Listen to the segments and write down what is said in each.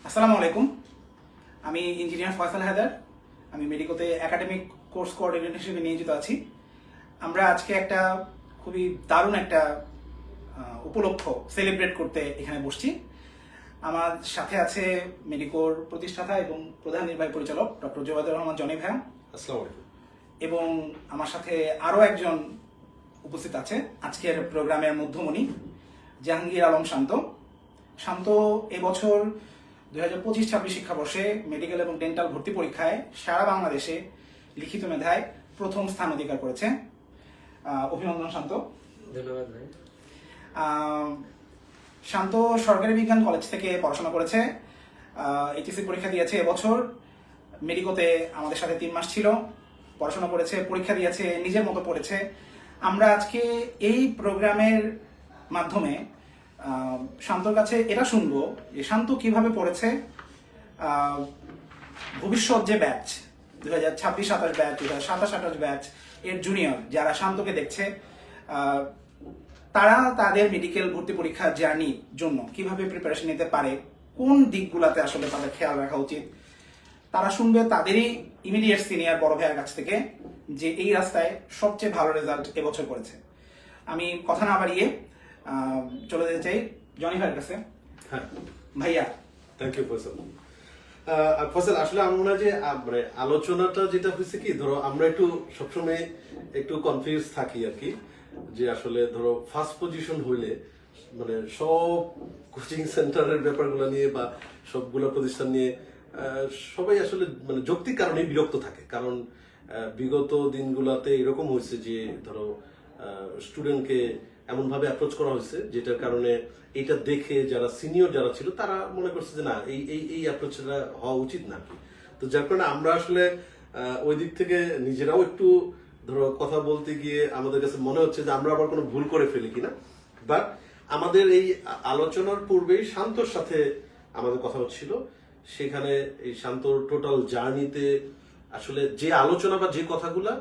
আসসালামু আলাইকুম। আমি ইঞ্জিনিয়ার ফয়সাল হায়দার। আমি মেডিকোতে একাডেমিক কোর্স কোঅর্ডিনেটর হিসেবে নিয়োজিত আছি। আমরা আজকে একটা খুবই দারুণ একটা উপলক্ষ সেলিব্রেট করতে এখানে বসছি। আমার সাথে আছে মেডিকোর প্রতিষ্ঠাতা এবং প্রধান নির্বাহী পরিচালক ডক্টর জোবায়দুর রহমান জনি ভাইয়া। আসসালামু আলাইকুম। এবং আমার সাথে আরও একজন উপস্থিত আছে আজকের প্রোগ্রামের মধ্যমণি, জাহাঙ্গীর আলম শান্ত। শান্ত এবছর 2025-26 শিক্ষাবর্ষে মেডিকেল এবং ডেন্টাল ভর্তি পরীক্ষায় সারা বাংলাদেশে লিখিত মেধায় প্রথম স্থান অধিকার করেছে। অভিনন্দন শান্ত। ধন্যবাদ ভাই। শান্ত সরকারি বিজ্ঞান কলেজ থেকে পড়াশোনা করেছে, এইচএসসি পরীক্ষা দিয়েছে এবছর। মেডিকোতে আমাদের সাথে 3 মাস ছিল, পড়াশোনা করেছে, পরীক্ষা দিয়েছে, নিজের মতো পড়েছে। আমরা আজকে এই প্রোগ্রামের মাধ্যমে শান্তর কাছে এটা শুনবো যে শান্ত কিভাবে পড়েছে, ভবিষ্যৎ যে ব্যাচ 2026-27 ব্যাচ, 2027-28 ব্যাচ এর জুনিয়র যারা শান্তকে দেখছে, তারা তাদের মেডিকেল ভর্তি পরীক্ষার জার্নির জন্য কিভাবে প্রিপারেশন নিতে পারে, কোন দিকগুলোতে আসলে তাদের খেয়াল রাখা উচিত, তারা শুনবে তাদেরই ইমিডিয়েট সিনিয়র বড় ভাইয়ের কাছ থেকে যে এই রাস্তায় সবচেয়ে ভালো রেজাল্ট এবছর করেছে। আমি কথা না বাড়িয়ে চলে যেতে চাই জনি ভাইয়ের কাছে। হ্যাঁ ভাইয়া। Thank you Faisal. ফয়সাল, আসলে আমার মনে হয় যে মানে আলোচনাটা যেটা হয়েছে কি, ধরো আমরা একটু সবসময় একটু কনফিউজ থাকি আর কি, যে আসলে ধরো ফার্স্ট পজিশন হইলে মানে সব কোচিং সেন্টারের ব্যাপারগুলো নিয়ে বা সবগুলো প্রতিষ্ঠান নিয়ে সবাই আসলে মানে যৌক্তিক কারণে বিরক্ত থাকে। কারণ বিগত দিনগুলোতে এরকম হয়েছে যে ধরো স্টুডেন্টকে এমন ভাবে অ্যাপ্রোচ করা হয়েছে যেটার কারণে এটা দেখে যারা সিনিয়র যারা ছিল তারা মনে করছে যে না, এই অ্যাপ্রোচটা হওয়া উচিত না। তো যার কারণে আমরা আসলে ওই দিক থেকে নিজেরাও একটু ধরো কথা বলতে গিয়ে আমাদের কাছে মনে হচ্ছে যে আমরা আবার কোনো ভুল করে ফেলি কিনা। বাট আমাদের এই আলোচনার পূর্বেই শান্তর সাথে আমাদের কথা হচ্ছিল, সেখানে এই শান্তর টোটাল জার্নিতে আসলে যে আলোচনা বা যে কথাগুলা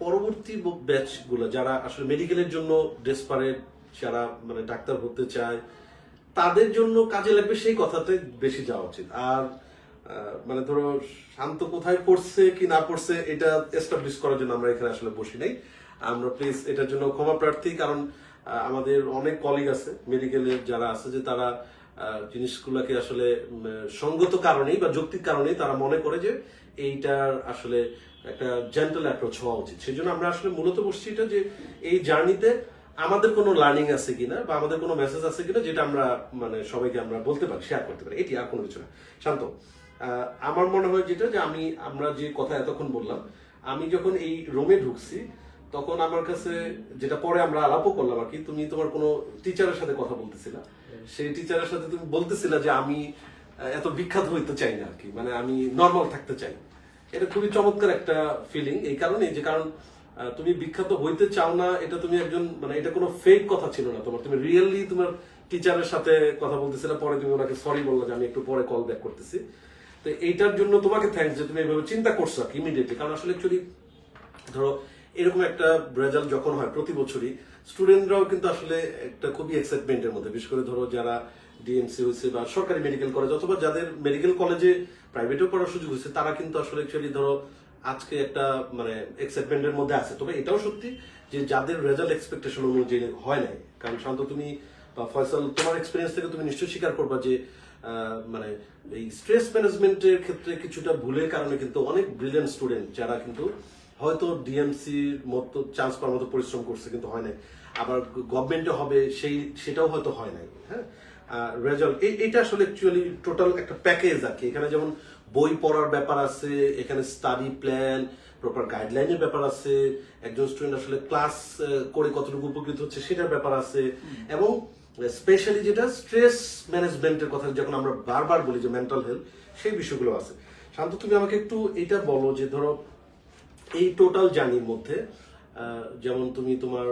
পরবর্তী ব্যাচগুলো যারা আসলে মেডিকেলের জন্য ডেসপারেট, যারা মানে ডাক্তার হতে চায়, তাদের জন্য কাজে লাগবে সেই কথাতে বেশি যাওয়া উচিত। আর মানে ধরো শান্ত কোথায় পড়ছে কি না পড়ছে এটা এস্টাবলিশ করার জন্য আমরা এখানে আসলে বসি নাই। আমরা প্লিজ এটার জন্য ক্ষমা প্রার্থী, কারণ আমাদের অনেক কলিগ আছে মেডিকেলের যারা আছে যে তারা জিনিসগুলোকে আসলে সঙ্গত কারণেই বা যৌক্তিক কারণেই তারা মনে করে যে এইটার আসলে একটা জেন্টাল অ্যাপ্রোচ হওয়া উচিত। সেই জন্য আমরা আসলে মূলত বসছি এটা যে এই জার্নিতে আমাদের কোনো লার্নিং আছে কিনা বা আমাদের কোনো মেসেজ আছে কিনা যেটা আমরা মানে সবাইকে আমরা বলতে পারি, শেয়ার করতে পারি, এটি আর কোনো কিছু না। শান্ত, আমার মনে হয় যেটা যে আমরা যে কথা এতক্ষণ বললাম, আমি যখন এই রুমে ঢুকছি তখন আমার কাছে যেটা পরে আমরা আলাপও করলাম আর কি, তুমি তোমার কোনো টিচারের সাথে কথা বলতেছিলা, সেই টিচারের সাথে তুমি বলতেছিলা যে আমি এত বিখ্যাত হইতে চাই না আর কি, মানে আমি নর্মাল থাকতে চাই। এটা খুবই চমৎকার একটা ফিলিং এই কারণে যে কারণ তুমি বিখ্যাত হইতে চাও না, এটা তুমি একজন মানে এটা কোনো ফেক কথা ছিল না তোমার, তুমি রিয়েলি তোমার টিচারের সাথে কথা বলতেছিলে, পরে তুমি ওনাকে সরি বললো যে আমি একটু পরে কল ব্যাক করতেছি। তো এইটার জন্য তোমাকে থ্যাঙ্কস যে তুমি এইভাবে চিন্তা করছো ইমিডিয়েটলি। কারণ আসলে অ্যাকচুয়ালি ধরো এরকম একটা রেজাল্ট যখন হয় প্রতি বছরই, স্টুডেন্টরাও কিন্তু আসলে একটা খুবই এক্সাইটমেন্টের মধ্যে, বিশেষ করে ধরো যারা ডিএমসি হয়েছে বা সরকারি মেডিকেল কলেজ অথবা যাদের মেডিকেল কলেজে প্রাইভেটেও পড়ার সুযোগ হয়েছে, তারা কিন্তু আসলে অ্যাকচুয়ালি ধরো আজকে একটা মানে এক্সাইটমেন্টের মধ্যে আছে। তবে এটাও সত্যি যে যাদের রেজাল্ট এক্সপেকটেশন অনুযায়ী হয় নাই, কারণ শান্ত তুমি বা ফয়সাল তোমার এক্সপিরিয়েন্স থেকে তুমি নিশ্চয়ই স্বীকার করবা যে মানে এই স্ট্রেস ম্যানেজমেন্টের ক্ষেত্রে কিছুটা ভুলের কারণে কিন্তু অনেক ব্রিলিয়েন্ট স্টুডেন্ট যারা কিন্তু হয়তো ডিএমসির মতো চান্স পাওয়ার মতো পরিশ্রম করছে কিন্তু হয় নাই, আবার গভর্নমেন্টে হবে সেটাও হয়তো হয় নাই। হ্যাঁ, রেজাল্ট এটা আসলে অ্যাকচুয়ালি টোটাল একটা প্যাকেজ আর কি। এখানে যেমন বই পড়ার ব্যাপার আছে, এখানে স্টাডি প্ল্যান, প্রপার গাইডলাইনের ব্যাপার আছে, একজন স্টুডেন্ট আসলে ক্লাস করে কতটুকু উপকৃত হচ্ছে সেটার ব্যাপার আছে, এবং স্পেশালি যেটা স্ট্রেস ম্যানেজমেন্টের কথা যখন আমরা বারবার বলি যে মেন্টাল হেলথ, সেই বিষয়গুলো আছে। শান্ত, তুমি আমাকে একটু এটা বলো যে ধরো এই টোটাল জার্নির মধ্যে যেমন তুমি তোমার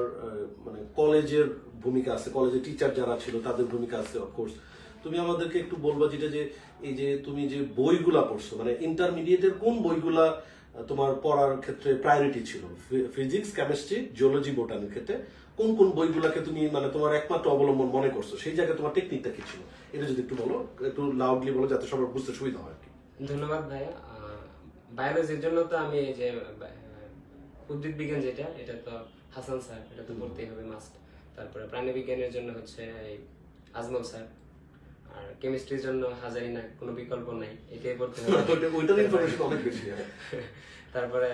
মানে কলেজের ভূমিকা আছে, কলেজের টিচার যারা ছিল তাদের ভূমিকা আছে অফকোর্স, তুমি আমাদেরকে একটু বলবা যেটা যে এই যে তুমি যে বইগুলা পড়ছো মানে ইন্টারমিডিয়েটের কোন বইগুলা তোমার পড়ার ক্ষেত্রে প্রায়োরিটি ছিল, ফিজিক্স, কেমিস্ট্রি, জিওলজি, বোটানির ক্ষেত্রে কোন কোন বইগুলাকে তুমি মানে তোমার একমাত্র অবলম্বন মনে করছো, সেই জায়গায় তোমার টেকনিকটা কি ছিল, এটা যদি একটু বলো, একটু লাউডলি বলো যাতে সবার বুঝতে সুবিধা হয় আর কি। ধন্যবাদ ভাইয়া। বায়োলজির জন্য তো আমি এই যে উদ্ভিদ বিজ্ঞান যেটা, এটা তো হাসান স্যার, এটা তো পড়তেই হবে মাস্ট। তারপরে প্রাণী বিজ্ঞানের জন্য হচ্ছে এই আজমল স্যার, আর কেমিস্ট্রির জন্য হাজারিনা, কোনো বিকল্প নাই, এটাই পড়তে হবে। ওইটার ইনফরমেশন অনেক বেশি। তারপরে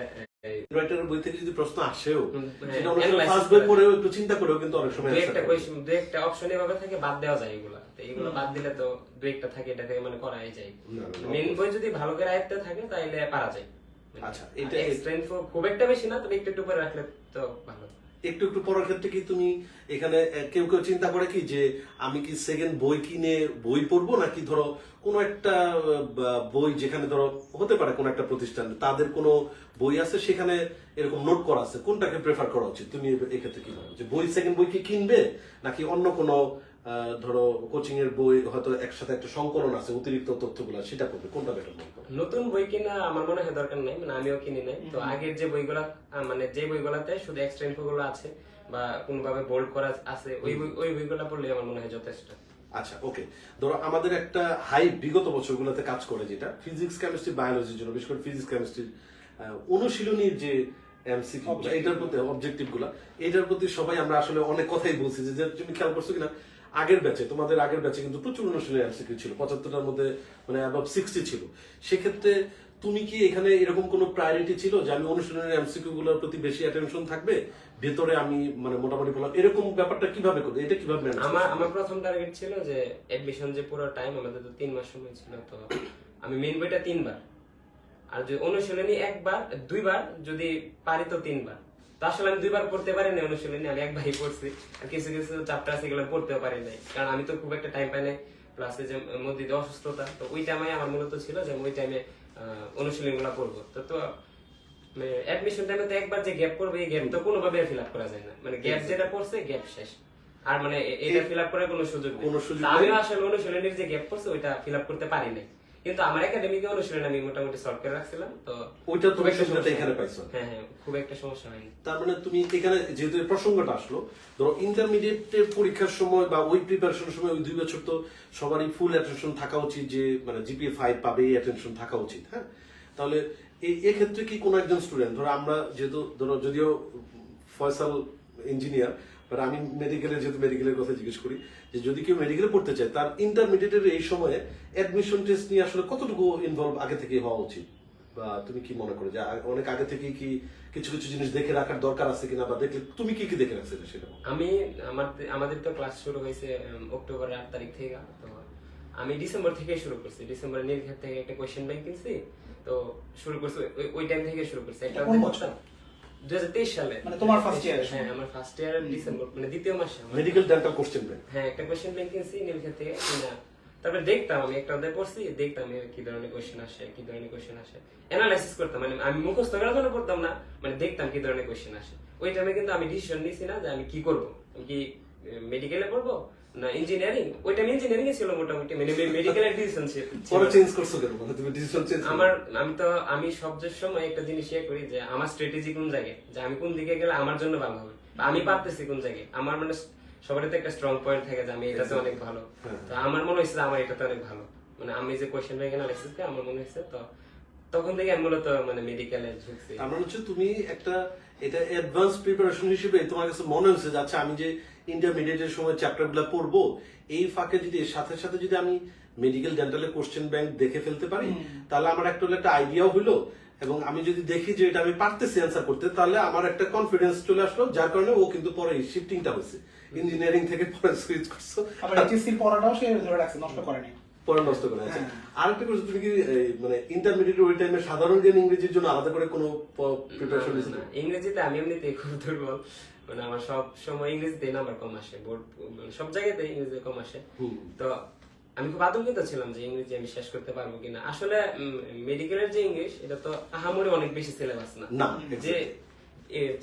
রাইটারের বই থেকে যদি প্রশ্ন আসেও হ্যাঁ, সেটা অনেক সময় analysis ফার্স্ট বই করে। পড়েও একটু চিন্তা করেও কিন্তু অনেক সময় দু answer একটা করে। কোয়েশ্চেন, দু একটা অপশন এভাবে থাকে, বাদ দেওয়া যায় এগুলা। তো এগুলো বাদ দিলে তো দু একটা থাকে, এটা থেকে মানে করাই যায়। না, না, মেন বই যদি ভালো করে আয়ত্তে থাকে তাহলে পারা যায়। আচ্ছা, এটা- স্ট্রেংথ খুব একটা বেশি না, তবে একটু একটু করে রাখলে তো ভালো। একটু একটু পড়ার ক্ষেত্রে কি তুমি এখানে কেউ কেউ চিন্তা করে কি যে আমি কি সেকেন্ড বই কিনে বই পড়বো, নাকি ধরো কোনো একটা বই যেখানে ধরো হতে পারে কোনো একটা প্রতিষ্ঠান তাদের কোনো বই আছে সেখানে এরকম নোট করা আছে, কোনটাকে প্রেফার করা উচিত? তুমি এক্ষেত্রে কি ভাবো যে বই সেকেন্ড বই কি কিনবে, নাকি অন্য কোনো ধরো কোচিং এর বই হয়তো একসাথে একটা সংকলন আছে অতিরিক্ত তথ্যগুলো, সেটা করবে, কোনটা বেটার মনে করো? নতুন বই কিনা আমার মনে হয় দরকার নাই, মানে আমিও কিনি নাই। তো আগের যে বইগুলা, মানে যে বইগুলাতে শুধু এক্সট্রা ইনফো গুলো আছে বা কোনোভাবে বোল্ড করা আছে, ওই বইগুলা পড়লে আমার মনে হয় যথেষ্ট। আচ্ছা, ওকে। ধরো আমাদের একটা হাই বিগত বছরগুলোতে কাজ করে যেটা ফিজিক্স কেমিস্ট্রি বায়োলজির জন্য, বিশেষ করে ফিজিক্স কেমিস্ট্রির অনুশীলনীর যে এমসিকিউ গুলো, এটার প্রতি অবজেক্টিভ গুলা, এটার প্রতি সবাই আমরা আসলে অনেক কথাই বলছি যে তুমি খেয়াল করছো কিনা আগের ব্যাচে, তোমাদের আগের ব্যাচে কিন্তু প্রচুর অনুশীলনী এমসিকিউ ছিল, 75টার মধ্যে মানে অ্যাবাভ 60 ছিল। সেক্ষেত্রে তুমি কি এখানে এরকম কোনো প্রায়োরিটি ছিল যে আমি অনুশীলনের এমসিকিউ গুলোর প্রতি বেশি অ্যাটেনশন থাকবে, ভেতরে আমি মানে মোটামুটি বললাম, এরকম ব্যাপারটা কিভাবে করবে, এটা কিভাবে manage আমার করবে? আমার প্রথম টার্গেট ছিল যে এডমিশন যে পুরো টাইম, আমাদের তো 3 মাস সময় ছিল, তো আমি মেন বইটা 3 বার, আর যদি অনুশীলনী 1 বার 2 বার, যদি পারি তো 3 বার। তো আসলে আমি 2 বার পড়তে পারি না অনুশীলনী, আমি একবারই পড়ছি। আর কিছু কিছু চ্যাপ্টার আছে এগুলো পড়তেও পারি নাই, কারণ আমি তো খুব একটা টাইম পাই নাই, প্লাস যে মধ্যে দিয়ে অসুস্থতা, তো ওই টাইমে আমার মূলত ছিল যে ওই টাইমে অনুশীলনী গুলা পড়বো। তো অ্যাডমিশন টাইমে তো একবার যে গ্যাপ করবে, এই গ্যাপ তো কোনোভাবে ফিল আপ করা যায় না, মানে গ্যাপ যেটা পড়ছে গ্যাপ শেষ, আর মানে এটা ফিল আপ করার কোনো সুযোগ নেই। কোনো সুযোগ তা নেই। আমিও আসলে অনুশীলনীর যে গ্যাপ পড়ছে ওইটা ফিল আপ করতে পারি নাই, কিন্তু আমার একাডেমিকে অনুশীলন আমি মোটামুটি সলভ করে রাখছিলাম। তো ওইটা খুব তুমি একটা সুবিধাটা সমস্যা এখানে হয়নি। পাইছো। হ্যাঁ হ্যাঁ, খুব একটা সমস্যা হয়নি। তার মানে তুমি এখানে যেহেতু এই প্রসঙ্গটা আসলো, ধরো ইন্টারমিডিয়েটের পরীক্ষার সময় বা ওই প্রিপারেশনের সময় ওই 2 বছর তো সবারই ফুল অ্যাটেনশন থাকা উচিত, যে মানে জিপিএ 5 পাবে এই অ্যাটেনশন থাকা উচিত। হ্যাঁ, তাহলে এই ক্ষেত্রে কি কোনো একজন স্টুডেন্ট, ধরো আমরা যেহেতু ধরো যদিও ফয়সাল ইঞ্জিনিয়ার, বাট আমি মেডিকেলের, যেহেতু মেডিকেলের কথা জিজ্ঞেস করি, যে যদি কেউ মেডিকেলে পড়তে চায় তার ইন্টারমিডিয়েটের এই সময়ে অ্যাডমিশন টেস্ট নিয়ে আসলে কতটুকু ইনভলভ আগে থেকে হওয়া উচিত, বা তুমি কি মনে করো যে অনেক আগে থেকে কি কিছু কিছু জিনিস দেখে রাখার দরকার আছে কিনা, বা দেখলে তুমি কি কি দেখে রাখছিলে সেটা? আমি আমাদের তো ক্লাস শুরু হয়েছে অক্টোবরের 8 তারিখ থেকে, তো আমি ডিসেম্বর থেকে শুরু করছি। ডিসেম্বরের নীলক্ষেত থেকে একটা কোয়েশ্চেন ব্যাংক কিনছি, তো শুরু করছি ওই টাইম থেকে শুরু করছি। একটা কোন বছর? 2023 সালে, মানে তোমার ফার্স্ট ইয়ার? হ্যাঁ, আমার ফার্স্ট ইয়ারের ডিসেম্বর, মানে দ্বিতীয় মাসে মেডিকেল ডেন্টাল কোশ্চেন ব্যাংক। হ্যাঁ, একটা কোয়েশ্চেন ব্যাংক কিনছি নীলক্ষেত থেকে কিনা। তারপরে দেখতাম, আমি একটা অধ্যায় পড়ছি, দেখতাম কি ধরনের কোয়েশ্চেন আসে, কি ধরনের কোয়েশ্চেন আসে, অ্যানালাইসিস করতাম। মানে আমি মুখস্থ করার জন্য পড়তাম না, মানে দেখতাম কি ধরনের কোয়েশ্চেন আসে। ওই টাইমে কিন্তু আমি ডিসিশন নিছি না যে আমি কি করব, আমি কি মেডিকেলে পড়বো না ইঞ্জিনিয়ারিং। ওই টাইমে ইঞ্জিনিয়ারিং ছিল মোটামুটি, মানে মেডিকেলের ডিসিশন ছিল। পরে চেঞ্জ করছো কেন, মানে তুমি ডিসিশন চেঞ্জ? আমি সবচেয়ে সময় একটা জিনিস ইয়ে করি যে আমার স্ট্র্যাটেজি কোন জায়গায়, যে আমি কোন দিকে গেলে আমার জন্য ভালো হবে, বা আমি পারতেছি কোন জায়গায়। আমার মানে সবারই তো একটা স্ট্রং পয়েন্ট থাকে যে আমি এটাতে অনেক ভালো, তো আমার মনে হয়েছে যে আমার এটাতে অনেক ভালো, মানে আমি যে কোয়েশ্চেন ব্যাংক অ্যানালাইসিস করি আমার মনে হয়েছে, তো তখন থেকে আমি মূলত মানে মেডিকেলে ঢুকছি। আমার হচ্ছে তুমি একটা এটা অ্যাডভান্স প্রিপারেশন হিসেবে তোমার কাছে মনে হচ্ছে যে আচ্ছা আমি যে ইন্টারমিডিয়েটের সময় চ্যাপ্টার গুলা পড়বো, এই ফাঁকে যদি এর সাথে সাথে যদি আমি মেডিকেল ডেন্টালের কোশ্চেন ব্যাংক দেখে ফেলতে পারি, তাহলে আমার একটা আইডিয়াও হইলো, এবং আমি যদি দেখি যে এটা আমি পারতেছি অ্যান্সার করতে, তাহলে আমার একটা কনফিডেন্স চলে আসলো, যার কারণে ও কিন্তু পরে শিফটিংটা হয়েছে, ইঞ্জিনিয়ারিং থেকে পরে সুইচ করছো। আবার এইচএসসি পড়াটাও সে ধরে রাখছে, নষ্ট করেনি। পরে নষ্ট করে আছে। আরেকটা কথা, তুমি কি মানে ইন্টারমিডিয়েট ওই টাইমে সাধারণ জ্ঞান ইংরেজির জন্য আলাদা করে কোনো প্রিপারেশন নিয়েছিলে? না, ইংরেজিতে আমি এমনিতেই খুব দুর্বল, মানে আমার সব সময় ইংরেজিতে নাম্বার কম আসে, বোর্ড সব জায়গাতে ইংরেজি কম আসে। তো আমি খুব আতঙ্কিত ছিলাম যে ইংরেজি আমি শেষ করতে পারবো কিনা। আসলে মেডিকেলের যে ইংলিশ, এটা তো আহামরি অনেক বেশি সিলেবাস না, যে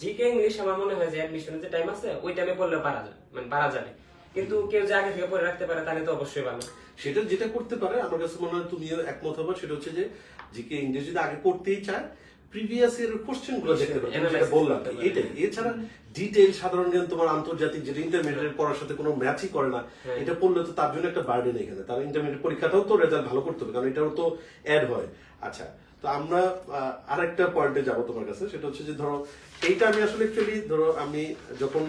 জিকে ইংলিশ আমার মনে হয় যে অ্যাডমিশনের যে টাইম আছে ওই টাইমে পড়লে পারা যায়, মানে পারা যাবে। কিন্তু কেউ যে আগে থেকে পড়ে রাখতে পারে তাহলে তো অবশ্যই ভালো। সেটা যেটা করতে পারে আমার কাছে মনে হয় তুমিও একমত হবে, সেটা হচ্ছে যে জিকে ইংরেজি যদি আগে পড়তেই চায়, প্রিভিয়াস এর কোশ্চেন গুলো দেখতে পারো, যেটা Analysis বললাম করতে পারো। এটাই। এছাড়া ডিটেইল সাধারণ জ্ঞান তোমার আন্তর্জাতিক যেটা ইন্টারমিডিয়েট পড়ার সাথে কোনো ম্যাচই করে না, এটা পড়লে তো তার জন্য একটা বার্ডেন এখানে। তার ইন্টারমিডিয়েট পরীক্ষাটাও তো রেজাল্ট ভালো করতে হবে, কারণ এটাও তো অ্যাড হয়। আচ্ছা, তো আমরা আরেকটা পয়েন্টে যাব তোমার কাছে, সেটা হচ্ছে যে ধরো এইটা আমি আসলে অ্যাকচুয়ালি ধরো আমি যখন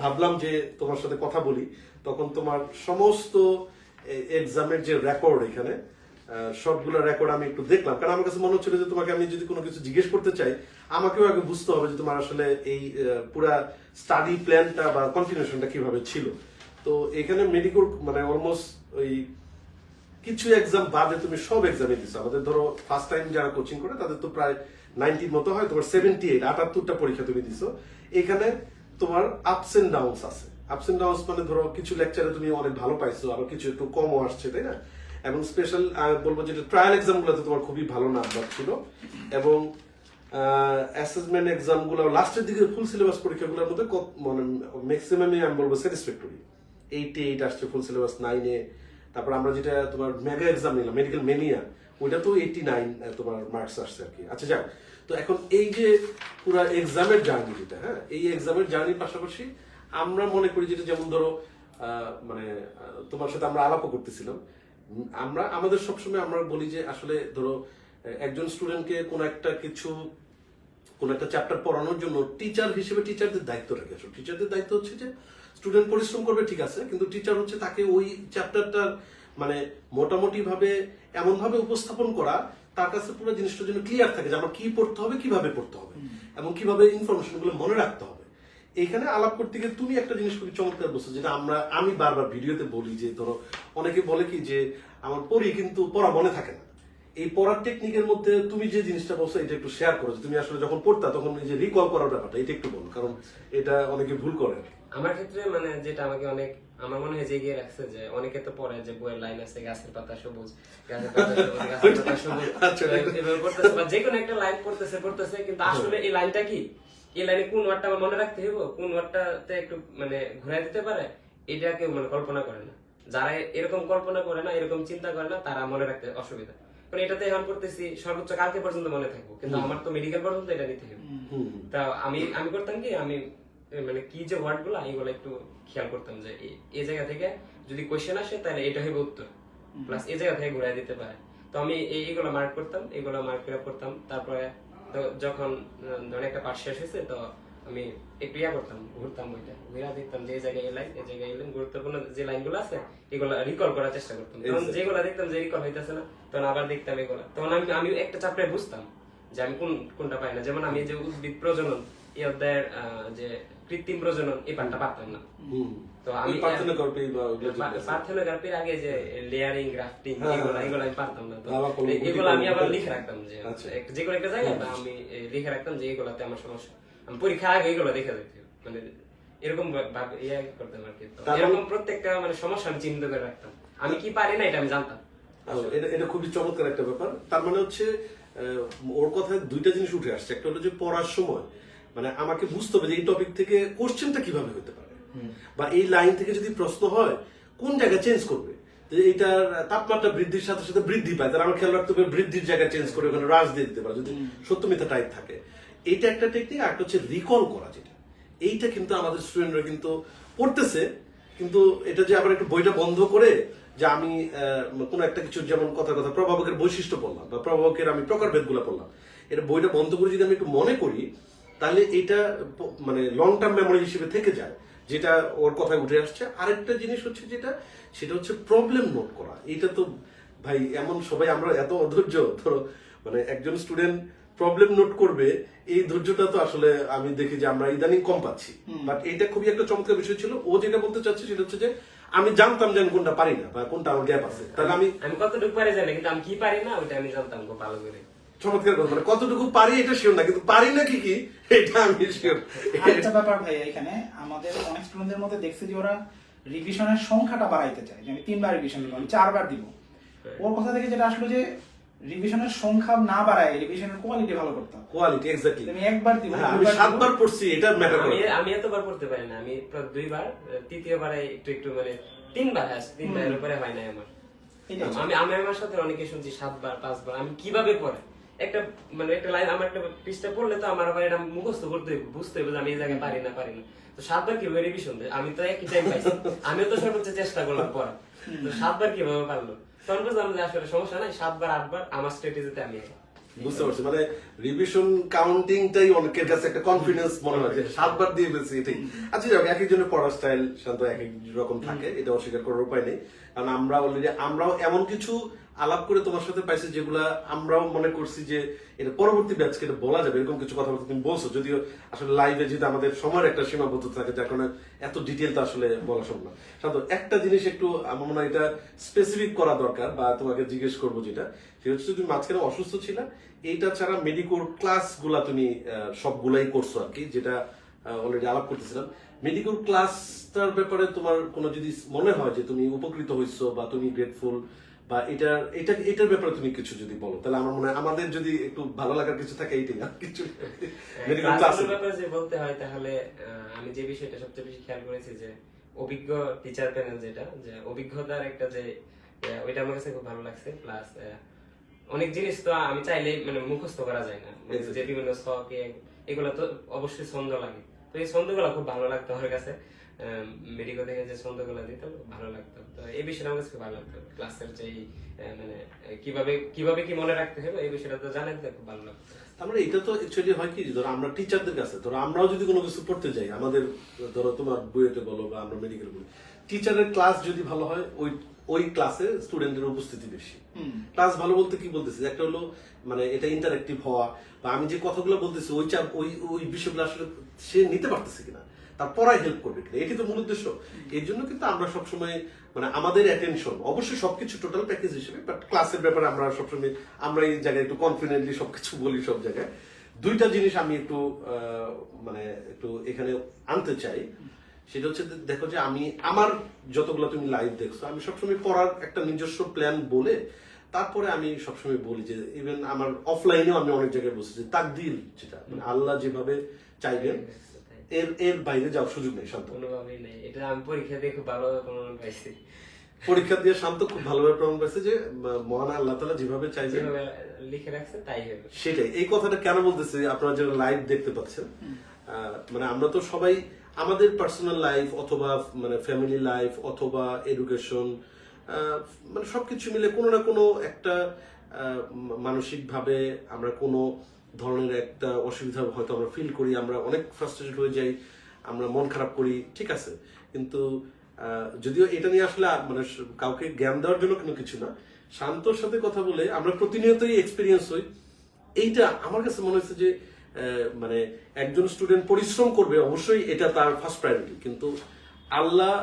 ভাবলাম যে তোমার সাথে কথা বলি, তখন তোমার সমস্ত এক্সামের যে রেকর্ড এখানে সবগুলো রেকর্ড আমি একটু দেখলাম, কারণ আমার কাছে মনে হচ্ছিল যে তোমাকে আমি যদি কোনো কিছু জিজ্ঞেস করতে চাই, আমাকেও আগে বুঝতে হবে যে তোমার আসলে এই পুরা স্টাডি প্ল্যানটা বা কনফিগারেশনটা কিভাবে ছিল। তো এখানে মেডিকেল মানে অলমোস্ট ওই কিছু এক্সাম বাদে তুমি সব এক্সামে দিছো। আমাদের ধরো ফার্স্ট টাইম যারা কোচিং করে তাদের তো প্রায় 90 মতো হয়, তোমার 78 78টা পরীক্ষা তুমি দিছো। এখানে তোমার আপস এন্ড ডাউনস আছে। আপস এন্ড ডাউনস মানে ধরো কিছু লেকচারে তুমি অনেক ভালো পাইছো, আরো কিছু একটু কমও আসছে, তাই না? এবং স্পেশাল বলবো যেটা ট্রায়াল এক্সাম গুলোতে তোমার খুবই ভালো নাম্বার ছিল, এবং অ্যাসেসমেন্ট এক্সাম গুলো লাস্টের দিকে ফুল সিলেবাস পরীক্ষাগুলোর মধ্যে মানে ম্যাক্সিমামই আমি বলবো স্যাটিসফ্যাক্টরি। 88 আসছে ফুল সিলেবাস 9-এ। তারপর আমরা যেটা তোমার মেগা এক্সাম নিলাম মেডিকেল মেনিয়া, ওইটা তো 89 তোমার মার্কস আসছে আর কি। আচ্ছা যাক, তো এখন এই যে পুরো এক্সামের জার্নি যেটা, হ্যাঁ, এই এক্সামের জার্নির পাশাপাশি আমরা মনে করি যেটা, যেমন ধরো মানে তোমার সাথে আমরা আলাপও করতেছিলাম, আমরা আমাদের সবসময় আমরা বলি যে আসলে ধরো একজন স্টুডেন্টকে কোনো একটা চ্যাপ্টার পড়ানোর জন্য টিচার হিসেবে টিচারদের দায়িত্ব রাখে। আসলে টিচারদের দায়িত্ব হচ্ছে যে স্টুডেন্ট পরিশ্রম করবে, ঠিক আছে, কিন্তু টিচার হচ্ছে তাকে ওই চ্যাপ্টারটার মানে মোটামুটি ভাবে এমন ভাবে উপস্থাপন করা, তার কাছে পুরো জিনিসটা যেন ক্লিয়ার থাকে যে আমার কি পড়তে হবে, কিভাবে পড়তে হবে, এবং কিভাবে ইনফরমেশন গুলো মনে রাখতে হবে। এখানে আলাপ করতে গিয়ে তুমি একটা জিনিস খুবই চমৎকার বলছো, যেটা আমি বারবার ভিডিওতে বলি, যে ধরো অনেকে বলে কি যে আমার পড়ি কিন্তু পড়া মনে থাকে না। এই পড়ার টেকনিকের মধ্যে তুমি যে জিনিসটা বলছো এটা একটু শেয়ার করো, যে তুমি আসলে যখন পড়তা তখন এই যে রিকল করার ব্যাপারটা, এটা একটু বলো, কারণ এটা অনেকে ভুল করে। আমার ক্ষেত্রে মানে যেটা আমাকে অনেক আমার মনে হয় যে এগিয়ে রাখছে, যে অনেকে তো পড়ে যে বইয়ের লাইন আছে গাছের পাতা সবুজ, গাছের পাতা সবুজ, গাছের পাতা সবুজ, এভাবে পড়তেছে বা যে কোনো একটা লাইন পড়তেছে, কিন্তু আসলে এই লাইনটা কি, এই লাইনে কোন ওয়ার্ডটা আমার মনে রাখতে হইব, কোন ওয়ার্ডটাতে একটু মানে ঘুরাই দিতে পারে, এটা কেউ মানে কল্পনা করে না। যারা এরকম কল্পনা করে না, এরকম চিন্তা করে না, তারা মনে রাখতে অসুবিধা। কারণ এটাতে এখন করতেছি সর্বোচ্চ কালকে পর্যন্ত মনে থাকবো, কিন্তু আমার তো মেডিকেল পর্যন্ত এটা নিতে হবে। তা আমি করতাম কি, আমি মানে কি যে ওয়ার্ড গুলা এইগুলো একটু খেয়াল করতাম, যে এই জায়গা থেকে যদি কোয়েশ্চেন আসে তাহলে এটা হবে উত্তর, প্লাস এই জায়গা থেকে ঘুরাই দিতে পারে। তো আমি এইগুলো মার্ক করতাম, এগুলো মার্ক করে করতাম। তারপরে যখন ধরে একটা পাঠ শেষ হয়েছে, তো আমি একটু করতাম, ঘুরতাম বইটা, ঘুরা দেখতাম যে এই জায়গায় এই লাইন, এই জায়গায় এই লাইন, গুরুত্বপূর্ণ যে লাইনগুলো আছে এগুলো রিকল করার চেষ্টা করতাম। তখন যেগুলো দেখতাম যে রিকল হইতেছে না, তখন আবার দেখতাম এগুলো। তখন আমি একটা চ্যাপ্টারে বুঝতাম যে আমি কোনটা পাই না। যেমন আমি যে উদ্ভিদ প্রজনন এই অধ্যায়ের যে কৃত্রিম প্রজনন, এই পাঠটা পারতাম না। তো আমি পার্থেনোগ্রাফির আগে যে লেয়ারিং, গ্রাফটিং, এগুলো আমি পারতাম না। তো এগুলো আমি আবার লিখে রাখতাম, যে যে কোনো একটা জায়গায় আমি লিখে রাখতাম যে এগুলোতে আমার সমস্যা, আমি পরীক্ষার আগে এগুলো দেখে দেখতাম, মানে এরকম করতাম আর কি। এরকম প্রত্যেকটা মানে সমস্যা আমি চিহ্নিত করে রাখতাম, আমি কি পারি না এটা আমি জানতাম। এটা খুবই চমৎকার একটা ব্যাপার। তার মানে হচ্ছে ওর কথায় দুইটা জিনিস উঠে আসছে। একটা হলো যে পড়ার সময় মানে আমাকে বুঝতে হবে যে এই টপিক থেকে কোশ্চেনটা কিভাবে হতে পারে, বা এই লাইন থেকে যদি প্রশ্ন হয় কোন জায়গায় চেঞ্জ করবে, এইটার তাপমাত্রা বৃদ্ধির সাথে সাথে বৃদ্ধি পায়, তাহলে আমার খেয়াল রাখতে হবে বৃদ্ধির জায়গায় চেঞ্জ করে ওখানে হ্রাস দিয়ে দিতে পারে যদি সত্য মিথ্যা টাইপ থাকে। এইটা একটা টেকনিক। আর একটা হচ্ছে রিকল করা, যেটা এইটা কিন্তু আমাদের স্টুডেন্টরা কিন্তু পড়তেছে, কিন্তু এটা যে আবার একটু বইটা বন্ধ করে যে আমি কোন একটা কিছু, যেমন কথা প্রভাবকের বৈশিষ্ট্য পড়লাম বা প্রভাবকের আমি প্রকারভেদ গুলা পড়লাম, এটা বইটা বন্ধ করে যদি আমি একটু মনে করি, তাহলে এটা মানে লং টার্ম মেমোরি হিসেবে থেকে যায়, যেটা ওর কথায় উঠে আসছে। আরেকটা জিনিস হচ্ছে সেটা হচ্ছে প্রবলেম নোট করা। এটা তো ভাই এমন সবাই আমরা এত অধৈর্য, ধরো মানে একজন স্টুডেন্ট প্রবলেম নোট করবে, এই ধৈর্যটা তো আসলে আমি দেখি যে আমরা ইদানিং কম পাচ্ছি। বাট এটা খুবই একটা চমৎকার বিষয় ছিল। ও যেটা বলতে চাচ্ছে সেটা হচ্ছে যে আমি জানতাম যে আমি কোনটা পারি না বা কোনটা আমার গ্যাপ আছে, তাহলে আমি কতটুকু পারি জানি, কিন্তু আমি কি পারি না ওইটা আমি জানতাম খুব ভালো করে। চমৎকার কথা, মানে কতটুকু পারি এটা শিওর না, কিন্তু পারি না কি এটা আমি শিওর। আরেকটা ব্যাপার ভাই, এখানে আমাদের অনেক স্টুডেন্টদের মধ্যে দেখছি যে ওরা রিভিশনের সংখ্যাটা বাড়াইতে চায়, যে আমি 3 বার রিভিশন দিব, আমি 4 বার দিব। ওর কথা থেকে যেটা আসলে যে রিভিশনের সংখ্যা না বাড়ায়, রিভিশনের কোয়ালিটি ভালো করতে হবে। Quality exactly. আমি একবার দিব, আমি 7 বার পড়ছি, এটা ম্যাটার করে। আমি এতবার পড়তে পারি না, আমি 2 বার, তৃতীয়বারে একটু মানে 3 বার, 3 বারের উপরে হয় না আমার। আমি আমার সাথে অনেকে শুনছি 7 বার 5 বার, আমি কিভাবে পড়ে একটা মানে একটা লাইন আমার একটা পৃষ্ঠা পড়লে তো আমার আবার এটা মুখস্থ করতে হইব, বুঝতে হবে যে আমি এই জায়গায় পারি না তো 7 বার কিভাবে রিভিশন দেয়, আমি তো একই টাইম পাইছি, আমিও তো সর্বোচ্চ চেষ্টা করলাম পড়া, তো 7 বার কিভাবে পারলো, তখন বুঝলাম যে আসলে সমস্যা নাই, 7 বার 8 বার আমার স্ট্র্যাটেজিতে আমি বুঝতে পারছি, মানে রিভিশন কাউন্টিংটাই অনেকের কাছে একটা কনফিডেন্স মনে হয় যে 7 বার দিয়ে ফেলছি এটাই। আচ্ছা যাক, এক একজনের পড়ার স্টাইল শান্ত এক এক রকম থাকে, এটা অস্বীকার করার উপায় নেই, কারণ আমরা অলরেডি আমরাও এমন কিছু আলাপ করে তোমার সাথে পাইছি যেগুলা আমরাও মনে করছি যে এটা পরবর্তী ব্যাচকে এটা বলা যাবে, এরকম কিছু কথাবার্তা তুমি বলছো, যদিও আসলে লাইভে যদি আমাদের সময়ের একটা সীমাবদ্ধ থাকে যার কারণে এত ডিটেল তো আসলে বলা সম্ভব না। শান্ত, একটা জিনিস একটু আমার মনে হয় এটা স্পেসিফিক করা দরকার, বা তোমাকে জিজ্ঞেস করবো যেটা, সেটা হচ্ছে তুমি মাঝখানে অসুস্থ ছিলা, এইটা ছাড়া মেডিকোর ক্লাস গুলা তুমি সবগুলাই করছো আর কি, যেটা অলরেডি আলাপ করতেছিলাম। মেডিকোর ক্লাসটার ব্যাপারে তোমার কোনো যদি মনে হয় যে তুমি উপকৃত হইছো বা তুমি গ্রেটফুল, বা এটার ব্যাপারে তুমি কিছু যদি বলো, তাহলে আমার মনে হয় আমাদের যদি একটু ভালো লাগার কিছু থাকে এইটাই, আর কিছু মেডিকোর ক্লাসের ব্যাপারে যে বলতে হয়, তাহলে আমি যে বিষয়টা সবচেয়ে বেশি খেয়াল করেছি যে অভিজ্ঞ টিচার প্যানেল, যেটা যে অভিজ্ঞতার একটা যে ওইটা আমার কাছে খুব ভালো লাগছে। প্লাস অনেক জিনিস তো আমি চাইলেই মানে মুখস্থ করা যায় না, যে বিভিন্ন শখ এগুলো তো অবশ্যই ছন্দ লাগে, তো এই ছন্দগুলো খুব ভালো লাগতো আমার কাছে, মেডিকেল থেকে যে ছন্দগুলো দিত ভালো লাগতো, তো এই বিষয়টা আমার কাছে খুব ভালো লাগতো। ক্লাসের যে মানে কিভাবে কি মনে রাখতে হবে এই বিষয়টা তো জানাই দিতে খুব ভালো লাগতো। আমরা এটা তো অ্যাকচুয়ালি হয় কি, ধরো আমরা টিচারদের কাছে, ধরো আমরাও যদি কোনো কিছু পড়তে যাই, আমাদের ধরো তোমার বইয়েতে বলো বা আমরা মেডিকেল বলি, টিচারের ক্লাস যদি ভালো হয় ওই ক্লাসে স্টুডেন্টের উপস্থিতি বেশি। ক্লাস ভালো বলতে কি বলতেছি, একটা হলো মানে এটা ইন্টারেক্টিভ হওয়া, বা আমি যে কথাগুলো বলতেছি ওই বিষয়গুলো আসলে সে নিতে পারতেছে কিনা, তার পড়ায় হেল্প করবে কিনা, এটি তো মূল উদ্দেশ্য। এর জন্য কিন্তু আমরা সবসময় মানে আমাদের অ্যাটেনশন অবশ্যই সবকিছু টোটাল প্যাকেজ হিসেবে, বাট ক্লাসের ব্যাপারে আমরা সবসময় আমরা এই জায়গায় একটু কনফিডেন্টলি সবকিছু বলি সব জায়গায়। দুইটা জিনিস আমি একটু মানে একটু এখানে আনতে চাই, সেটা হচ্ছে দেখো যে আমি আমার যতগুলো তুমি লাইভ দেখছো, আমি সবসময় পড়ার একটা নিজস্ব প্ল্যান বলে তারপরে আমি সবসময় বলি যে ইভেন আমার অফলাইনেও আমি অনেক জায়গায় বলছি তাকদীর, যেটা মানে আল্লাহ যেভাবে চাইবেন এর বাইরে যাওয়ার সুযোগ নেই। শান্ত কোনোভাবেই নেই, এটা আমি পরীক্ষা দিয়ে খুব ভালোভাবে প্রমাণ পাইছি, পরীক্ষা দিয়ে শান্ত খুব ভালোভাবে প্রমাণ পাইছে যে মহান আল্লাহ তাআলা যেভাবে চাইছেন যেভাবে লিখে রাখছে তাই হবে। সেটাই। এই কথাটা কেন বলতেছি, আপনারা যারা লাইভ দেখতে পাচ্ছেন, মানে আমরা তো সবাই আমাদের পার্সোনাল লাইফ অথবা মানে ফ্যামিলি লাইফ অথবা এডুকেশন মানে সবকিছু মিলে কোনো না কোনো একটা মানসিক ভাবে আমরা কোনো ধরনের একটা অসুবিধা হয়তো আমরা ফিল করি, আমরা অনেক ফ্রাস্ট্রেটেড হয়ে যাই, আমরা মন খারাপ করি, ঠিক আছে। কিন্তু যদিও এটা নিয়ে আসলে মানে কাউকে জ্ঞান দেওয়ার জন্য কোনো কিছু না, শান্তর সাথে কথা বলে আমরা প্রতিনিয়তই এক্সপিরিয়েন্স হই। এইটা আমার কাছে মনে হচ্ছে যে মানে একজন স্টুডেন্ট পরিশ্রম করবে, অবশ্যই এটা তার ফার্স্ট প্রায়োরিটি, কিন্তু আল্লাহ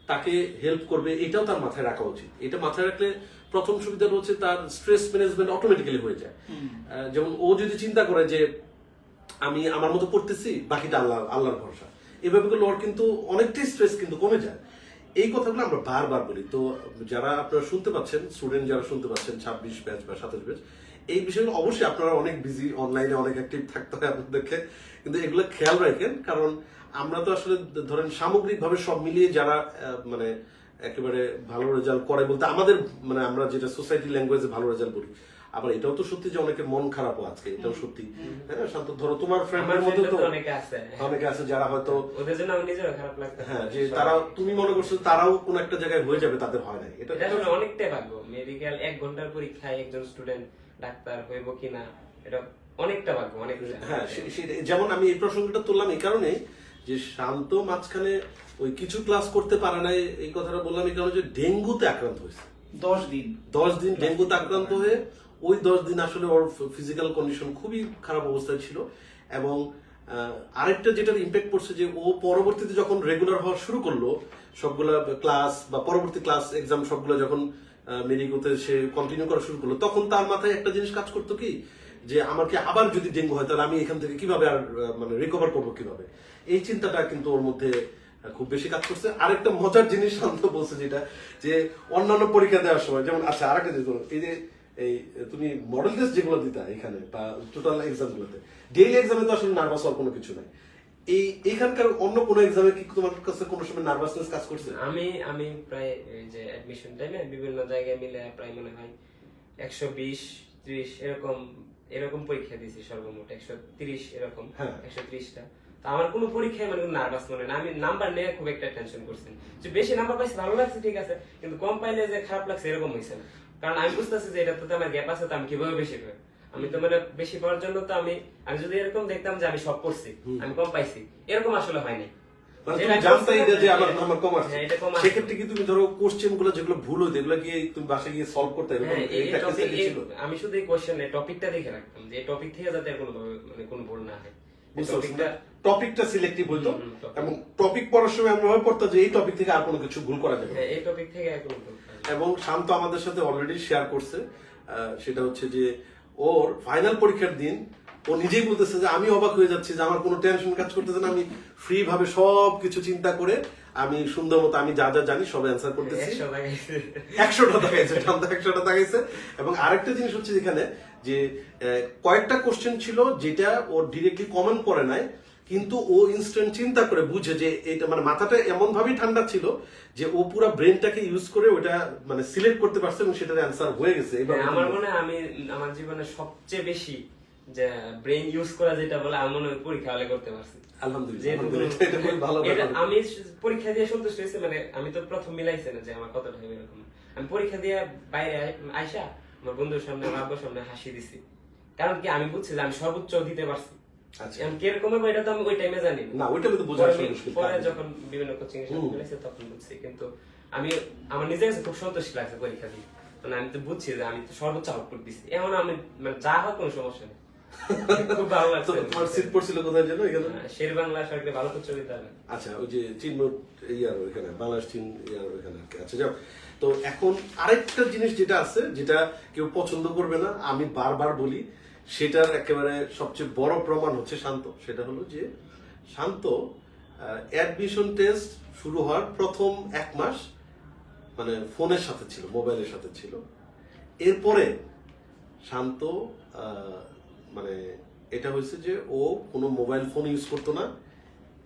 তাকে হেল্প করবে এটাও তার মাথায় রাখা উচিত। এটা মাথায় রাখলে প্রথম সুবিধাটা হচ্ছে তার স্ট্রেস ম্যানেজমেন্ট অটোমেটিক্যালি হয়ে যায়। যেমন ও যদি চিন্তা করে যে আমি আমার মতো পড়তেছি, বাকিটা আল্লাহর ভরসা, এভাবে করলে ওর কিন্তু অনেকটাই স্ট্রেস কিন্তু কমে যায়। এই কথাগুলো আমরা বারবার বলি। তো যারা আপনারা শুনতে পাচ্ছেন, স্টুডেন্ট যারা শুনতে পাচ্ছেন 26 ব্যাচ বা 27 ব্যাচ, এই বিষয়গুলো অবশ্যই আপনারা অনেক বিজি, অনলাইনে অনেক অ্যাক্টিভ থাকতে হয় আপনাদেরকে, কিন্তু এগুলো খেয়াল রাখেন, কারণ আমরা তো আসলে ধরেন সামগ্রিকভাবে সব মিলিয়ে যারা মানে একেবারে ভালো রেজাল্ট করে বলতে আমাদের মানে আমরা যেটা সোসাইটি ল্যাঙ্গুয়েজে ভালো রেজাল্ট করি, আবার এটাও তো সত্যি যে অনেকের মন খারাপও আজকে, এটাও সত্যি। হ্যাঁ শান্ত, ধরো তোমার ফ্রেন্ডের মধ্যে তো অনেকে আছে যারা হয়তো ওদের জন্য আমার নিজেরও খারাপ লাগতো, হ্যাঁ, যে তারা তুমি মনে করছো তারাও কোন একটা জায়গায় হয়ে যাবে, তাদের হয় নাই। এটা আসলে অনেকটাই ভাগ্য। মেডিকেল 1 ঘন্টার পরীক্ষায় একজন স্টুডেন্ট ডাক্তার হইব কিনা, এটা অনেকটা ভাগ্য, অনেক। হ্যাঁ, যেমন আমি এই প্রসঙ্গটা তুললাম এই কারণে যে শান্ত মাঝখানে ওই কিছু ক্লাস করতে পারে নাই, এই কথাটা বললাম এই কারণে যে ডেঙ্গুতে আক্রান্ত হয়েছে। 10 দিন ডেঙ্গুতে আক্রান্ত হয়ে ওই 10 দিন আসলে ওর ফিজিক্যাল কন্ডিশন খুবই খারাপ অবস্থায় ছিল। এবং আরেকটা যেটার ইম্প্যাক্ট পড়ছে যে ও পরবর্তীতে যখন রেগুলার হওয়া শুরু করলো, সবগুলা ক্লাস বা পরবর্তী ক্লাস এক্সাম সবগুলো যখন মেডিকেলতে সে কন্টিনিউ করা শুরু করলো, তখন তার মাথায় একটা জিনিস কাজ করতো কি, যে আমার কি আবার যদি ডেঙ্গু হয় তাহলে আমি এখান থেকে কিভাবে আর মানে রিকভার করবো কিভাবে, এই চিন্তাটা কিন্তু ওর মধ্যে খুব বেশি কাজ করছে। আরেকটা মজার জিনিস শান্ত বলছে যেটা, যে অন্যান্য পরীক্ষা দেওয়ার সময়, যেমন আচ্ছা আরেকটা জিনিস, এই যে এই তুমি মডেল টেস্ট যেগুলো দিতা এখানে বা টোটাল এক্সাম গুলোতে, ডেইলি এক্সামে তো আসলে নার্ভাস হওয়ার কোনো কিছু নাই, এইখানকার অন্য কোনো এক্সামে কি তোমার কাছে কোনো সময় নার্ভাসনেস কাজ করছে? আমি প্রায় এই যে অ্যাডমিশন টাইমে বিভিন্ন জায়গায় মিলে প্রায় মনে হয় 120 130 এরকম এরকম পরীক্ষা দিয়েছি সর্বমোট 130 এরকম হ্যাঁ। 130টা। তো আমার কোনো পরীক্ষায় মানে নার্ভাস মনে না, আমি নাম্বার নিয়ে খুব একটা টেনশন করছি না। যে বেশি নাম্বার পাইছি ভালো লাগছে ঠিক আছে, কিন্তু কম পাইলে যে খারাপ লাগছে এরকম হয়েছে না। কারণ আমি বুঝতেছি যে এটা তো আমার গ্যাপ আছে, তো আমি কিভাবে বেশি পাই। আমি তো মানে বেশি পাওয়ার জন্য তো আমি যদি এরকম দেখতাম যে আমি সব করছি আমি কম পাইছি, এরকম আসলে হয়নি। মানে যেটা তুমি জানতেই করছি, যে আমার নাম্বার কম আসছে, হ্যাঁ, এটা কম আসছে। সেক্ষেত্রে কি তুমি ধরো কোশ্চেন গুলো যেগুলো ভুল হতো এগুলো কি তুমি বাসায় গিয়ে সলভ করতে এরকম হ্যাঁ, এই এই practice topic- টা ছিল? আমি শুধু এই কোশ্চেনের টপিকটা দেখে রাখতাম যে এই টপিক থেকে যাতে আর কোনো মানে কোনো ভুল না হয়। টপিকটা টপিকটা সিলেক্টিভ হইতো topic। এবং টপিক পড়ার সময় আমরা ভাবে পড়তাম যে এই টপিক থেকে আর কোনো কিছু ভুল করা যাবে না। হ্যাঁ, এই টপিক থেকে আর কোনো ভুল হয় না। এবং শান্ত আমাদের সাথে অলরেডি শেয়ার করছে, সেটা হচ্ছে যে ওর ফাইনাল পরীক্ষার দিন ও নিজেই বলতেছে যে আমি অবাক হয়ে যাচ্ছি যে আমার কোনো টেনশন কাজ করতেছে না, আমি ফ্রি ভাবে সব কিছু চিন্তা করে আমি সুন্দর মতো আমি যা যা জানি সব অ্যান্সার করতেছি। 100 লাগাইছে। 100টা দাগাইছে, শান্ত 100টা দাগাইছে। এবং আরেকটা জিনিস হচ্ছে এখানে যে কয়েকটা কোশ্চেন ছিল যেটা ও ডিরেক্টলি কমেন্ট করে নাই, কিন্তু ও ইনস্ট্যান্ট চিন্তা করে বুঝে যে এটা মানে মাথাটা এমন ভাবেই ঠান্ডা ছিল যে ও পুরো ব্রেনটাকে ইউজ করে ওটা মানে সিলেক্ট করতে পারছে এবং সেটার অ্যান্সার হয়ে গেছে। এবার হ্যাঁ, আমার মনে হয় আমি আমার জীবনে সবচেয়ে বেশি যে ব্রেন ইউজ করা যেটা বলে আমার মনে হয় পরীক্ষা হলে করতে পারছি। আলহামদুলিল্লাহ, যেহেতু আলহামদুলিল্লাহ, এটা খুবই ভালো এটা ব্যাপার। আমি পরীক্ষা দিয়ে সন্তুষ্ট হয়েছে, মানে আমি তো প্রথম মিলাইছে না যে আমার কতটা হবে এরকম। আমি পরীক্ষা দিয়ে বাইরে আইসা আমার বন্ধুর সামনে আমার আব্বুর সামনে হাসি দিছি, কারণ কি আমি বুঝছি যে আমি সর্বোচ্চ দিতে পারছি। আচ্ছা। এখন কিরকম হবে এটা তো আমি ওই টাইমে জানি না, ওইটা কিন্তু বোঝা আসলে মুশকিল। পরে যখন বিভিন্ন কোচিং এর সাথে মিলাইছে তখন বুঝছি। কিন্তু আমি আমার নিজের কাছে খুব সন্তুষ্ট লাগছে পরীক্ষা দিয়ে, মানে আমি তো বুঝছি যে আমি তো সর্বোচ্চ আউটপুট দিছি। এখন আমি মানে যা হয় কোনো সমস্যা নেই, খুব ভালো লাগছে। তো তোমার সিট পড়ছিল কোথায় যেন এখানে? শের বাংলা সরকারি বালক উচ্চ বিদ্যালয়। আচ্ছা, ওই যে চীন ইয়ার ওইখানে বাংলাদেশ চীন ইয়ার ওইখানে আর কি। আচ্ছা যাও, তো এখন আরেকটা জিনিস যেটা আছে যেটা কেউ পছন্দ করবে না, আমি বারবার বলি, সেটার একেবারে সবচেয়ে বড় প্রমাণ হচ্ছে শান্ত। সেটা হলো যে শান্ত অ্যাডমিশন টেস্ট শুরু হওয়ার প্রথম 1 মাস মানে ফোনের সাথে ছিল, মোবাইলের সাথে ছিল। এরপরে শান্ত মানে এটা হয়েছে যে ও কোনো মোবাইল ফোন ইউজ করতো না,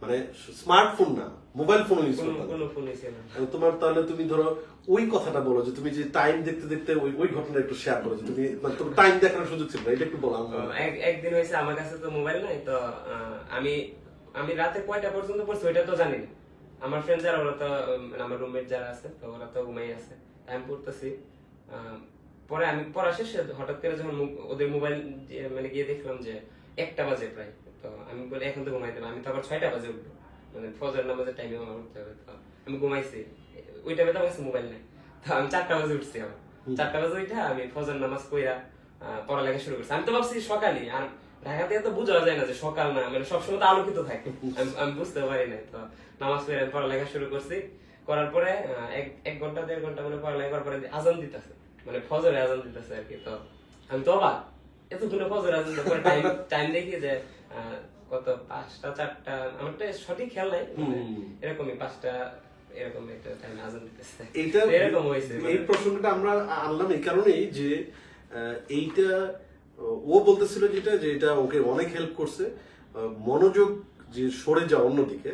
মানে স্মার্টফোন না, মোবাইল ফোন ইউজ করতো না। কোনো ফোন ছিল না। তোমার তাহলে তুমি ধরো ওই কথাটা বলো যে তুমি যে টাইম দেখতে দেখতে ওই ঘটনা একটু শেয়ার করো যে তুমি মানে তোমার টাইম দেখার সুযোগ ছিল না, এটা একটু বলো। একদিন হয়েছে আমার কাছে তো মোবাইল নাই, তো আমি আমি রাতে কয়টা পর্যন্ত পড়ছি ওইটা তো জানি না। আমার ফ্রেন্ড যারা ওরা তো আমার রুমমেট যারা আছে তো ওরা তো ঘুমাই আছে, আমি পড়তেছি। পরে আমি পড়া শেষে হঠাৎ করে যখন ওদের মোবাইল মানে গিয়ে দেখলাম যে 1টা বাজে প্রায়, তো আমি বলি এখন তো ঘুমাইতে হবে, আমি তো আবার 6টা বাজে উঠবো, মানে ফজর নামাজের টাইমে আমার উঠতে হবে। তো আমি ঘুমাইছি, ওই টাইমে তো আমার কাছে মোবাইল নেই, তো আমি 4টা বাজে উঠছি। আবার 4টা বাজে উঠা আমি ফজর নামাজ পড়া পড়ালেখা শুরু করছি। আমি তো ভাবছি সকালই, আর ঢাকাতে তো বোঝা যায় না যে সকাল না, মানে সবসময় তো আলোকিত থাকে, আমি বুঝতে পারি না। তো নামাজ পড়ে আমি পড়ালেখা শুরু করছি, করার পরে 1 ঘন্টা 1.5 ঘন্টা মানে পড়ালেখা করার পরে আজান দিতেছে, মানে ফজরে আজান দিতেছে আর কি। তো আমি তো অবাক, এতক্ষণে ফজর আজান দেওয়ার পরে টাইম দেখি যে কত 5টা 4টা, আমারটা সঠিক খেয়াল নাই, এরকমই 5টা এরকম একটা টাইম আজান দিতেছে। এইটা এরকম হয়েছে এই প্রসঙ্গটা আমরা আনলাম এই কারণেই যে এইটা ও বলতেছিল যেটা যে এটা ওকে অনেক হেল্প করছে, মনোযোগ যে সরে যাওয়া অন্যদিকে,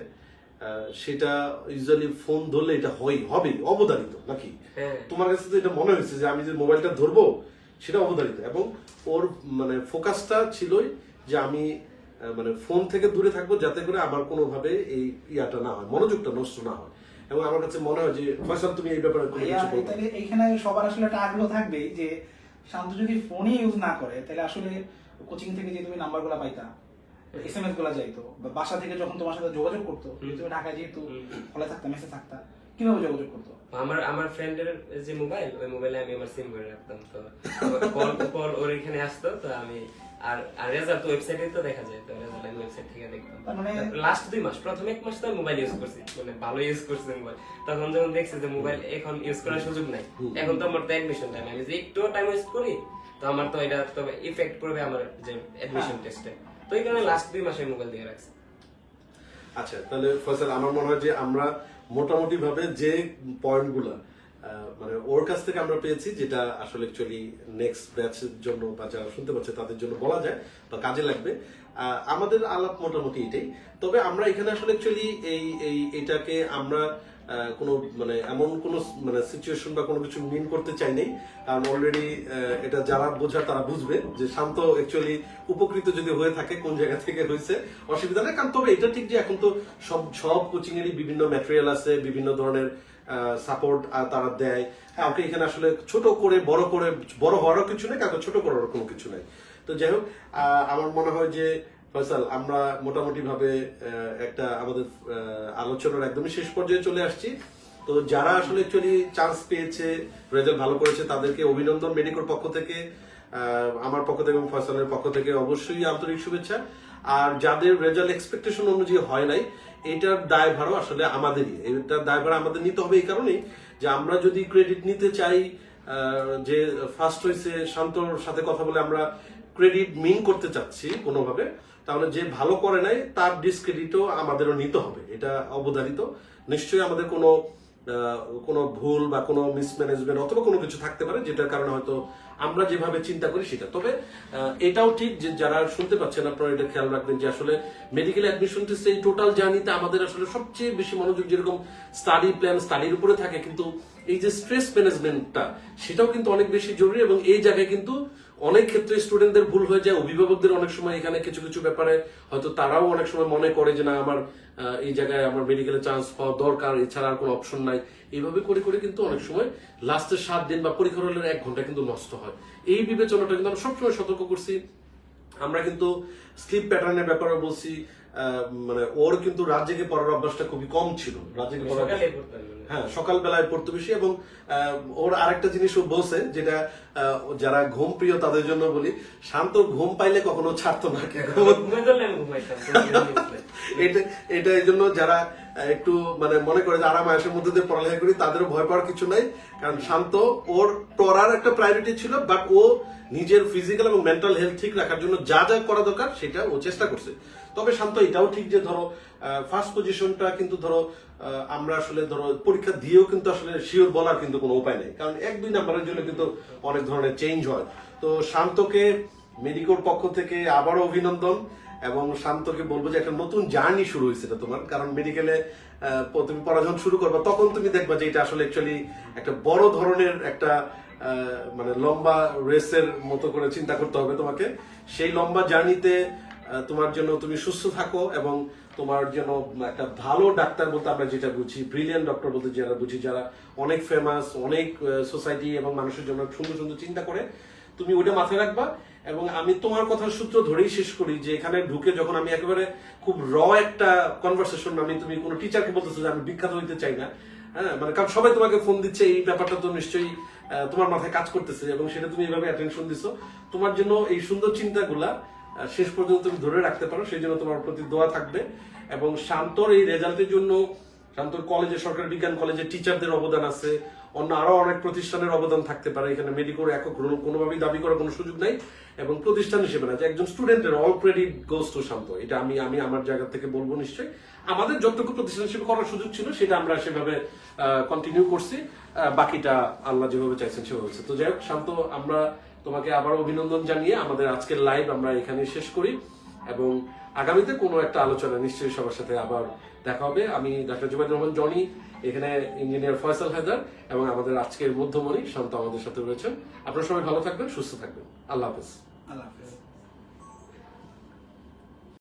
সেটা ইউজুয়ালি ফোন ধরলে এটা হবেই অবধারিত নাকি? হ্যাঁ। তোমার কাছে তো এটা মনে হয়েছে যে আমি যে মোবাইলটা ধরবো সেটা অবধারিত, এবং ওর মানে ফোকাসটা ছিলই যে আমি মানে ফোন থেকে দূরে থাকবো যাতে করে আমার কোনোভাবে এই ইয়াটা না হয়, মনোযোগটা নষ্ট না হয়। এবং আমার কাছে মনে হয় যে ফয়সাল তুমি এই ব্যাপারে কোনো কিছু বলবে? তাহলে এইখানে সবার আসলে একটা আগ্রহ থাকবে যে শান্ত যদি ফোনই ইউজ না করে তাহলে আসলে কোচিং থেকে যে তুমি নাম্বারগুলো পাইতা, SMS গুলা যাইতো, বা বাসা থেকে যখন তোমার সাথে যোগাযোগ করতো, তুমি ঢাকায় যেহেতু হলে থাকতা, মেসে থাকতা, কিভাবে যোগাযোগ করতো? আমার ফ্রেন্ডের যে মোবাইল, ওই মোবাইলে আমি আমার সিম করে রাখতাম, তো কল ওর এখানে আসতো, তো আমি আর রেজাল্ট ওয়েবসাইটে তো দেখা যায়, তো রেজাল্ট আমি ওয়েবসাইট থেকে দেখতাম। মানে লাস্ট 2 মাস, প্রথম 1 মাস তো মোবাইল ইউজ করছি, মানে ভালো ইউজ করছি মোবাইল। তখন যখন দেখছি যে মোবাইল এখন ইউজ করার সুযোগ নাই, এখন তো আমার তো অ্যাডমিশন টাইম, আমি যে একটু টাইম ওয়েস্ট করি তো আমার তো এটা তো ইফেক্ট করবে আমার যে অ্যাডমিশন টেস্টে, তো এই কারণে লাস্ট 2 মাসে মোবাইল দিয়ে রাখছি। আচ্ছা, তাহলে ফয়সাল আমার মনে হয় যে আমরা মোটামুটি ভাবে যে পয়েন্টগুলো মানে ওর কাছ থেকে আমরা পেয়েছি, যেটা আসলে অ্যাকচুয়ালি নেক্সট ব্যাচের জন্য বা যারা শুনতে পাচ্ছে তাদের জন্য বলা যায় বা কাজে লাগবে। আমাদের আলাপ মোটামুটি এটাই। তবে আমরা এখানে আসলে অ্যাকচুয়ালি এটাকে আমরা কোনো মানে এমন কোনো মানে সিচুয়েশন বা কোনো কিছু মিন করতে চাই নাই, কারণ অলরেডি এটা যারা বোঝার তারা বুঝবে যে শান্ত অ্যাকচুয়ালি উপকৃত যদি হয়ে থাকে কোন জায়গা থেকে হয়েছে, অসুবিধা নেই। কারণ তবে এটা ঠিক যে এখন তো সব কোচিং এরই বিভিন্ন ম্যাটেরিয়াল আছে, বিভিন্ন ধরনের সাপোর্ট তারা দেয়। কাউকে এখানে আসলে ছোট করে বড় হওয়ারও কিছু নেই, কাউকে ছোট করারও কোনো কিছু নেই। তো যাই হোক, আমার মনে হয় যে ফয়সাল, আমরা মোটামুটি ভাবে একটা আমাদের আলোচনার একদমই শেষ পর্যায়ে চলে আসছি। তো যারা আসলে অ্যাকচুয়ালি চান্স পেয়েছে, রেজাল্ট ভালো করেছে, তাদেরকে অভিনন্দন মেডিকোর পক্ষ থেকে, আমার পক্ষ থেকে এবং ফয়সালের পক্ষ থেকে অবশ্যই আন্তরিক শুভেচ্ছা। আর যাদের রেজাল্ট এক্সপেকটেশন অনুযায়ী হয় নাই, এটার দায়ভারও আসলে আমাদেরই। এটার দায়ভার আমাদের নিতে হবে এই কারণেই যে আমরা যদি ক্রেডিট নিতে চাই যে ফার্স্ট হয়েছে শান্তর সাথে কথা বলে আমরা ক্রেডিট মিন করতে চাচ্ছি কোনোভাবে, তাহলে যে ভালো করে নাই তার ডিসক্রেডিটও আমাদেরও নিতে হবে, এটা অবধারিত। নিশ্চয়ই আমাদের কোনো ভুল বা কোনো মিসম্যানেজমেন্ট অথবা কোনো কিছু থাকতে পারে, যেটার কারণে হয়তো আমরা যেভাবে চিন্তা করি সেটা। তবে এটাও ঠিক যে যারা শুনতে পাচ্ছেন আপনারা এটা খেয়াল রাখবেন যে আসলে মেডিকেল অ্যাডমিশন টেস্ট এই টোটাল জার্নিতে আমাদের আসলে সবচেয়ে বেশি মনোযোগ যেরকম স্টাডি প্ল্যান, স্টাডির উপরে থাকে, কিন্তু এই যে স্ট্রেস ম্যানেজমেন্টটা সেটাও কিন্তু অনেক বেশি জরুরি। এবং এই জায়গায় কিন্তু অনেক ক্ষেত্রে স্টুডেন্টদের ভুল হয়ে যায়, অভিভাবকদের অনেক সময় এখানে কিছু কিছু ব্যাপারে হয়তো তারাও অনেক সময় মনে করে যে না, আমার এই জায়গায় আমার মেডিকেলে চান্স পাওয়া দরকার, এছাড়া আর কোনো অপশন নাই। এইভাবে করে করে কিন্তু অনেক সময় লাস্টের 7 দিন বা পরীক্ষার হলের 1 ঘন্টা কিন্তু নষ্ট হয়। এই বিবেচনাটা কিন্তু আমরা সবসময় সতর্ক করছি। আমরা কিন্তু স্লিপ প্যাটার্নের ব্যাপারে বলছি, মানে ওর কিন্তু রাত জেগে পড়ার অভ্যাসটা খুবই কম ছিল। রাত জেগে পড়ার, হ্যাঁ, সকালবেলায় পড়তে বেশি। এবং ওর আরেকটা জিনিস ও বলছে, যেটা যারা ঘুম প্রিয় তাদের জন্য বলি, শান্ত ঘুম পাইলে কখনো ছাড়তো না। এটা এই জন্য যারা একটু মানে মনে করে যে আরাম আয়েশের মধ্যে দিয়ে পড়ালেখা করি, তাদেরও ভয় পাওয়ার কিছু নাই। কারণ শান্ত, ওর পড়ার একটা প্রায়োরিটি ছিল, বাট ও নিজের ফিজিক্যাল এবং মেন্টাল হেলথ ঠিক রাখার জন্য যা যা করা দরকার সেটা ও চেষ্টা করছে। তবে শান্ত এটাও ঠিক যে ধরো ফার্স্ট পজিশনটা কিন্তু ধরো আমরা আসলে ধরো পরীক্ষা দিয়েও কিন্তু আসলে শিওর বলার কিন্তু কোনো উপায় নেই, কারণ 1-2 নাম্বারের জন্য কিন্তু অনেক ধরনের চেঞ্জ হয়। তো শান্তকে মেডিকোর পক্ষ থেকে আবারও অভিনন্দন, এবং শান্তকে বলবো যে একটা নতুন জার্নি শুরু হয়েছে এটা তোমার। কারণ মেডিকেলে তুমি পড়া যখন শুরু করবে তখন তুমি দেখবা যে এটা আসলে অ্যাকচুয়ালি একটা বড় ধরনের একটা মানে লম্বা রেসের মতো করে চিন্তা করতে হবে তোমাকে। সেই লম্বা জার্নিতে তোমার জন্য তুমি সুস্থ থাকো, এবং তোমার জন্য একটা ভালো ডাক্তার বলতে আমরা যেটা বুঝি, ব্রিলিয়ান্ট ডক্টর বলতে যারা বুঝি, যারা অনেক ফেমাস, অনেক সোসাইটি এবং মানুষের জন্য সুন্দর সুন্দর চিন্তা করে, তুমি ওটা মাথায় রাখবা। এবং আমি তোমার কথার সূত্র ধরেই শেষ করি যে এখানে ঢুকে যখন আমি একেবারে খুব একটা কনভারসেশন, তুমি কোনো টিচারকে বলতেছো যে আমি বিখ্যাত হইতে চাই না, হ্যাঁ, মানে কারণ সবাই তোমাকে ফোন দিচ্ছে, এই ব্যাপারটা তো নিশ্চয়ই তোমার মাথায় কাজ করতেছে, এবং সেটা তুমি এইভাবে অ্যাটেনশন দিছো। তোমার জন্য এই সুন্দর চিন্তাগুলা শেষ পর্যন্ত তুমি ধরে রাখতে পারো, সেই জন্য তোমার প্রতি দোয়া থাকবে। এবং শান্তর এই রেজাল্টের জন্য শান্তর কলেজে, সরকারি বিজ্ঞান কলেজের টিচারদের অবদান আছে, অন্য আরো অনেক প্রতিষ্ঠানের অবদান থাকতে পারে। এখানে মেডিকোর একক কোনোভাবেই দাবি করার কোনো সুযোগ নাই, এবং প্রতিষ্ঠান হিসেবে না, যে একজন স্টুডেন্টের অল ক্রেডিট গোস টু শান্ত। এটা আমি আমার জায়গা থেকে বলবো। নিশ্চয়ই আমাদের যতটুকু প্রতিষ্ঠান হিসেবে করার সুযোগ ছিল সেটা আমরা সেভাবে কন্টিনিউ করছি, বাকিটা আল্লাহ যেভাবে চাইছেন সেভাবে হচ্ছে। তো যাই হোক শান্ত, আমরা তোমাকে আবার অভিনন্দন জানিয়ে আমাদের আজকের লাইভ আমরা এখানে শেষ করি, এবং আগামীতে কোনো একটা আলোচনা নিশ্চয়ই সবার সাথে আবার দেখা হবে। আমি ডাক্তার জুবাইর রহমান জনি, এখানে ইঞ্জিনিয়ার ফয়সাল হায়দার, এবং আমাদের আজকের মধ্যমণি শান্ত আমাদের সাথে রয়েছেন। আপনারা সবাই ভালো থাকবেন, সুস্থ থাকবেন। আল্লাহ হাফেজ। আল্লাহ হাফেজ।